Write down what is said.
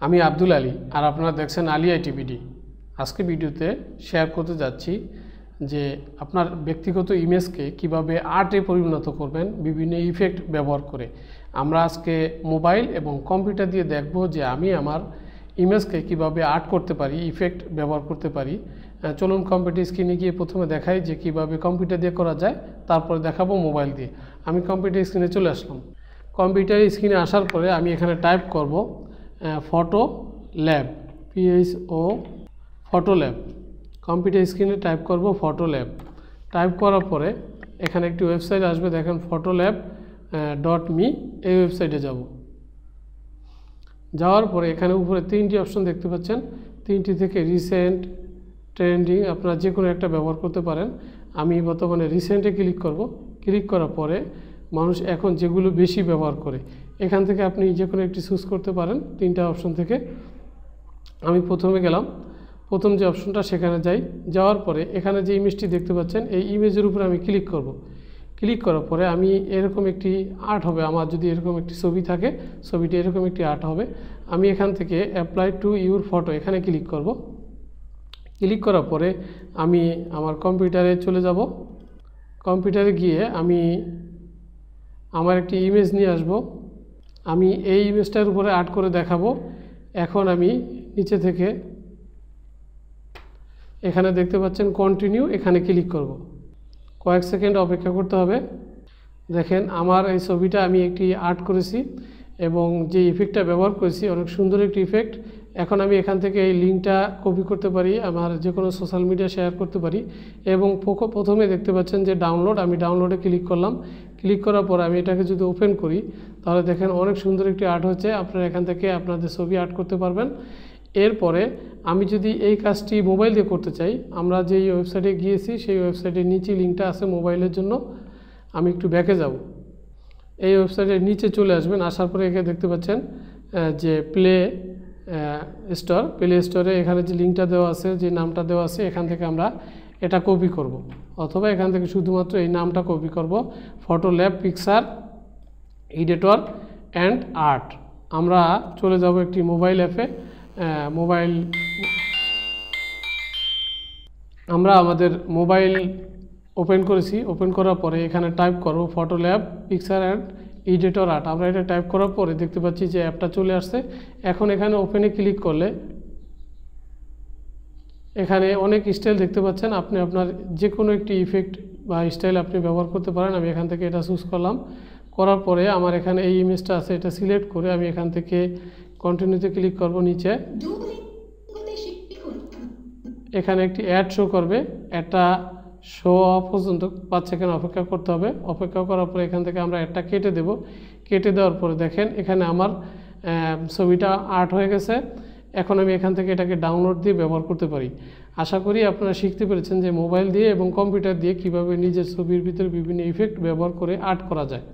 আমি আব্দুল আলী আর আপনারা দেখছেন আলী আইটিভিডি। আজকে ভিডিওতে শেয়ার করতে যাচ্ছি যে আপনার ব্যক্তিগত ইমেজকে কিভাবে আর্টে পরিণত করবেন বিভিন্ন ইফেক্ট ব্যবহার করে। আমরা আজকে মোবাইল এবং কম্পিউটার দিয়ে দেখব যে আমি আমার ইমেজকে কিভাবে আর্ট করতে পারি, ইফেক্ট ব্যবহার করতে পারি। চলুন কম্পিউটার স্ক্রিনে গিয়ে প্রথমে দেখাই যে কিভাবে কম্পিউটার দিয়ে করা যায়, তারপরে দেখাবো মোবাইল দিয়ে। আমি কম্পিউটার স্ক্রিনে চলে আসলাম। কম্পিউটার স্ক্রিনে আসার পরে আমি এখানে টাইপ করব photo lab, PHO photo lab. Computer স্ক্রিনে টাইপ করব ফটো ল্যাব। টাইপ করার পরে এখানে একটি ওয়েবসাইট আসবে, দেখেন photolab.me। এই ওয়েবসাইটে যাব। যাওয়ার পরে এখানে উপরে তিনটি অপশন দেখতে পাচ্ছেন, তিনটি থেকে রিসেন্ট, ট্রেন্ডিং আপনারা যে কোনো একটা ব্যবহার করতে পারেন। আমি বর্তমানে রিসেন্টে ক্লিক করব। ক্লিক করার পরে মানুষ এখন যেগুলো বেশি ব্যবহার করে এখান থেকে আপনি যে কোনো একটি চুজ করতে পারেন তিনটা অপশন থেকে। আমি প্রথমে গেলাম, প্রথম যে অপশনটা সেখানে যাই। যাওয়ার পরে এখানে যে ইমেজটি দেখতে পাচ্ছেন এই ইমেজের উপরে আমি ক্লিক করব। ক্লিক করার পরে আমি এরকম একটি আর্ট হবে, আমার যদি এরকম একটি ছবি থাকে ছবিটি এরকম একটি আর্ট হবে। আমি এখান থেকে অ্যাপ্লাই টু ইউর ফটো এখানে ক্লিক করব। ক্লিক করার পরে আমি আমার কম্পিউটারে চলে যাব। কম্পিউটারে গিয়ে আমি আমার একটি ইমেজ নিয়ে আসব। আমি এই ইমেজটার উপরে আর্ট করে দেখাবো। এখন আমি নিচে থেকে এখানে দেখতে পাচ্ছেন কন্টিনিউ, এখানে ক্লিক করব। কয়েক সেকেন্ড অপেক্ষা করতে হবে। দেখেন আমার এই ছবিটা আমি একটি আর্ট করেছি এবং যে ইফেক্টটা ব্যবহার করেছি অনেক সুন্দর একটি ইফেক্ট। এখন আমি এখান থেকে এই লিঙ্কটা কপি করতে পারি, আমার যে কোনো সোশ্যাল মিডিয়া শেয়ার করতে পারি। এবং প্রথমে দেখতে পাচ্ছেন যে ডাউনলোড, আমি ডাউনলোডে ক্লিক করলাম। ক্লিক করার পর আমি এটাকে যদি ওপেন করি তাহলে দেখেন অনেক সুন্দর একটি আর্ট হচ্ছে। আপনারা এখান থেকে আপনাদের ছবি আর্ট করতে পারবেন। এরপরে আমি যদি এই কাজটি মোবাইল দিয়ে করতে চাই, আমরা যেই ওয়েবসাইটে গিয়েছি সেই ওয়েবসাইটের নিচে লিঙ্কটা আছে মোবাইলের জন্য। আমি একটু ব্যাকে যাব। এই ওয়েবসাইটের নিচে চলে আসবেন। আসার পরে এখানে দেখতে পাচ্ছেন যে প্লে স্টোরে এখানে যে লিঙ্কটা দেওয়া আছে, যে নামটা দেওয়া আছে, এখান থেকে আমরা এটা কপি করব। অথবা এখান থেকে শুধুমাত্র এই নামটা কপি করব, photo lab picture editor and art. আমরা চলে যাব একটি মোবাইল অ্যাপে। আমরা আমাদের মোবাইল ওপেন করেছি। ওপেন করার পরে এখানে টাইপ করব photo lab picture and editor art. আমরা এটা টাইপ করার পরে দেখতে পাচ্ছি যে অ্যাপটা চলে আসছে। এখন এখানে ওপেনে ক্লিক করলে এখানে অনেক স্টাইল দেখতে পাচ্ছেন। আপনি আপনার যে কোনো একটি ইফেক্ট বা স্টাইল আপনি ব্যবহার করতে পারেন। আমি এখান থেকে এটা চুজ করলাম। করার পরে আমার এখানে এই ইমেজটা আছে, এটা সিলেক্ট করে আমি এখান থেকে কন্টিনিউতে ক্লিক করব। নিচে এখানে একটি অ্যাড শো করবে, অ্যাডটা শো হওয়া পর্যন্ত 5 সেকেন্ড অপেক্ষা করতে হবে। অপেক্ষা করার পরে এখান থেকে আমরা অ্যাডটা কেটে দেব। কেটে দেওয়ার পরে দেখেন এখানে আমার ছবিটা আর্ট হয়ে গেছে। এখন আমি এখান থেকে এটাকে ডাউনলোড দিয়ে ব্যবহার করতে পারি। আশা করি আপনারা শিখতে পেরেছেন যে মোবাইল দিয়ে এবং কম্পিউটার দিয়ে কিভাবে নিজের ছবির ভিতরে বিভিন্ন ইফেক্ট ব্যবহার করে আর্ট করা যায়।